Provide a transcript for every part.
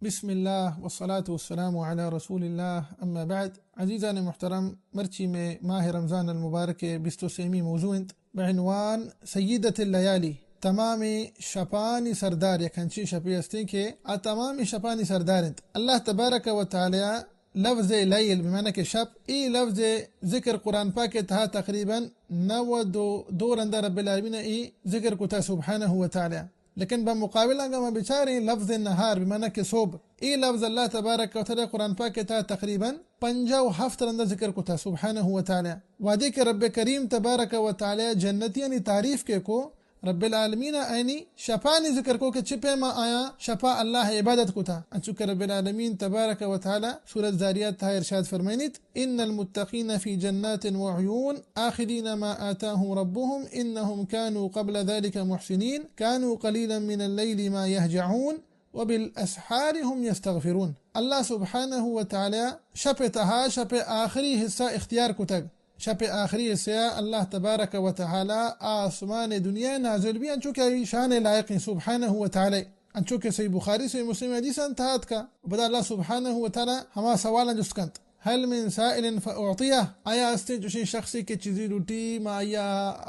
بسم الله والصلاة والسلام على رسول الله أما بعد عزيزاني محترم مرچی میں ماہ رمضان المبارک 23 موضوع بعنوان سيدة الليالي تمام شپانی سردار یکنچی شپی استی کہ تمام شپانی سردار الله تبارك وتعالى لفظ ليل بمعنى کہ شب ای لفظ ذکر قرآن پاک تها تقریبا 92 دور اندر رب العالمین ای ذکر کتا سبحانه وتعالى، لكن بمقابل ما بچاري لفظ النهار بمعنى کہ صبح ای لفظ الله تبارك وتعالى قرآن پاک تا تقریبا 57 اندر ذکر کتا سبحانه وتعالى وادی کہ رب کریم تبارك وتعالى جنتی یعنی تعریف کے کو رب العالمین اینی شپانی ذکر کو کہ چپے ما آیا شپا اللہ عبادت کو تھا انچوکہ رب العالمین تبارک و تعالی سورة ذاریات تھا ارشاد فرمائنیت ان المتقین فی جنات وعیون آخذین ما آتاهم ربهم انهم كانوا قبل ذلك محسنین كانوا قلیلا من اللیل ما يهجعون وبالاسحار هم يستغفرون۔ اللہ سبحانہ و تعالی شپ تہا شپ آخری حصہ اختیار کو تک شب آخری سے اللہ تبارک و تعالی آسمان دنیا نازل بھی انچوکہ شان لائق سبحانہ و تعالی انچوکہ صحیح بخاری سے مسلم حدیث انتہات کا بدا اللہ سبحانہ و تعالی ہما سوالا جسکنت هل من سائل فأعطیہ آیا استے جوشی شخصی کے چیزی لوٹی ما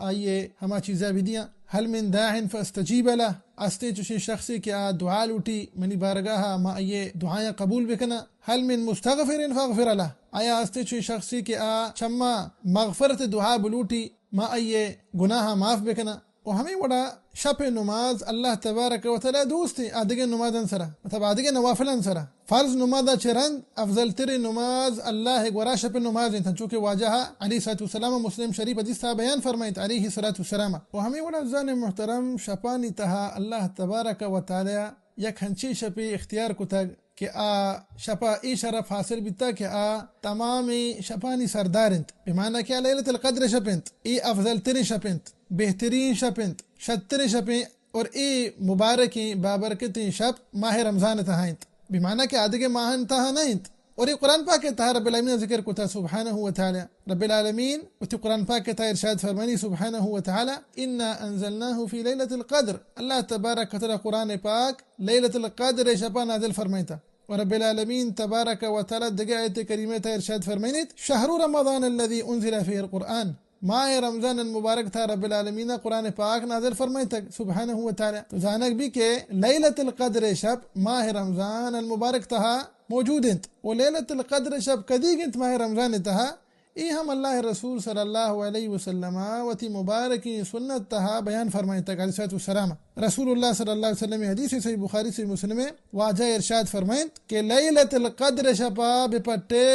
آئیے ہما چیزیں بھی دیا هل من داع فاستجیب له استے جوشی شخصی کے دعا لوٹی منی بارگاہ ما آئیے دعائیں قبول بکنا هل من مستغفر فاغفر له آیا استے جوشی شخصی کے چما مغفرت دعا بلوٹی ما آئیے گناہ معاف بکنا و ہمیں وڑا شب نماز اللہ تبارک و تعالی دوستی آدھگے نماز انسرا مطلب آدھگے نوافل انسرا فرض نماز چرند افضل تر نماز اللہ گورا شب نماز انتا چونکہ واجہ علیہ الصلوۃ والسلام مسلم شریف حدیث تھا بیان فرمائیت علیہ الصلوۃ والسلام و ہمیں وڑا زان محترم شپانی تہا اللہ تبارک و تعالی یک ہنچی شپی اختیار کو تک کہ شپا ای شرف حاصل بیتا کہ تمام شپانی سردارنت بمعنی کہ لیلۃ القدر شپنت ای افضل تر شپنت بہترین شپنت شتر شپیں اور ای مبارکی بابرکتی شب ماہ رمضان تہائنت بمعنی کہ آدھگے ماہن تہا نائنت اور ای قرآن پاک تہا رب العالمین ذکر کتا سبحانہ وتعالی رب العالمین وتی قرآن پاک تہا ارشاد فرمانی سبحانہ وتعالی انا انزلناه فی لیلۃ القدر اللہ تبارک وتعالی قرآن پاک لیلۃ القدر شپا نازل فرمائیتا ورب العالمین تبارک وتعالی دگے آیت کریمہ تہا ارشاد فرمائنیت شہر رمضان الذي انزل فیہ القرآن ماہ رمضان المبارک تھا رب العالمین قرآن پاک نازل فرمائی تک سبحانہ وتعالی تو جانک بھی کہ لیلۃ القدر شب ماہ رمضان المبارک تہا موجود انت و لیلۃ القدر شب کدیگ انت ماہ رمضان تہا ای ہم اللہ رسول صلی اللہ علیہ وسلم وتی مبارکی سنت تہا بیان فرمائی تک علیہ الصلوۃ والسلام رسول اللہ صلی اللہ علیہ وسلم حدیث صحیح بخاری سے مسلم واجہ ارشاد فرمائیں کہ لیلۃ القدر شپا بپٹے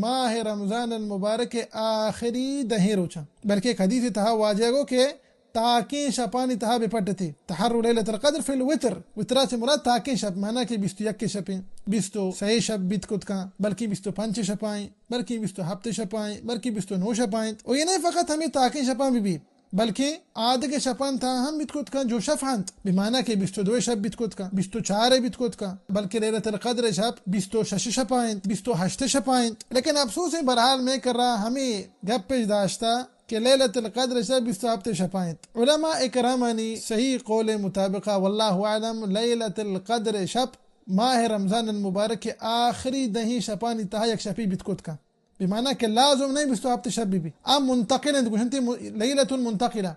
ماہ رمضان المبارک آخری دہیں روچا بلکہ ایک حدیث تہا واجہ گو کہ تاکیں شپانی تہا بپٹتی تحر لیلۃ القدر فی الوتر وترا سے مراد تاکیں شب معنی کہ 21 شپیں 26 شب بیت کت کا بلکہ 25 شپائیں بلکہ 27 شپائیں بلکہ 29 شپائیں اور یہ نہیں فقط ہمیں تاکیں شپاں بھی بلکہ آدھ کے شپان تھا ہم بیت کت کا جو شفانت بمعنی کہ 22 شب بیت کت کا 24 بیت کت کا بلکہ لیلۃ القدر شب 26 شپائیں 28 شپائیں لیکن افسوس ہے برحال میں کر رہا ہمیں گپ پیش داشتا کہ لیلۃ القدر شب 27 شپائیں علماء اکرامانی صحیح قول مطابقہ واللہ اعلم لیلۃ القدر شب ماہ رمضان المبارک آخری دہیں شپانی تہا یک شپی بیت کت کا بمعنی کہ لازم نہیں 27 شب بھی منتقل انت گوشنتی لیلۃ منتقلہ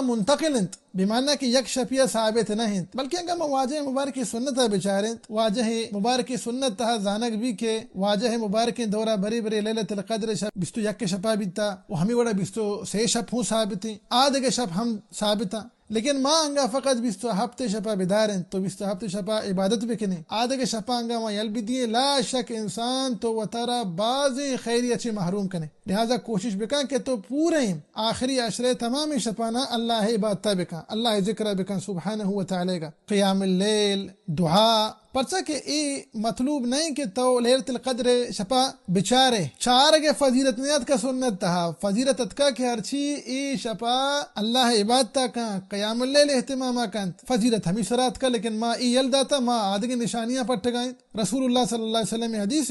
منتقل انت بمعنی کہ یک شپیہ ثابت نہیں بلکہ اگر واجہ مبارکی سنت بچارنت واجہ مبارکی سنت تہا زانک بھی کہ واجہ مبارکی دورہ بری بری لیلۃ القدر شب 21 شپا بیتا و ہمیں وڑا 23 شب ہوں ثابتی آدھے شب ہم ثابتا لیکن ما انگا فقط 27 شپا بدارن تو 27 شپا عبادت بکنے آدھے کے شپا انگا ما یل بھی دیے لا شک انسان تو وطرہ بعضی خیری اچھی محروم کنے لہذا کوشش بکن کہ تو پورے آخری عشرے تمامی شپانا اللہ عبادتہ بکن اللہ ذکر بکن سبحانہ وتعالی کا قیام اللیل دعا پرچہ کہ ای مطلوب نہیں کہ تو لیلۃ القدر شپا بچارے چارگے فضیلت نیت کا سنت تہا فضیلت اتکا کہ ہرچی ای شپا اللہ عبادتہ کا قیام اللیل اہتمامہ کانت فضیلت ہمیں سرات کا لیکن ما ای یل داتا ما آدھگی نشانیاں پٹ گائیں رسول اللہ صلی اللہ علیہ وسلم حدیث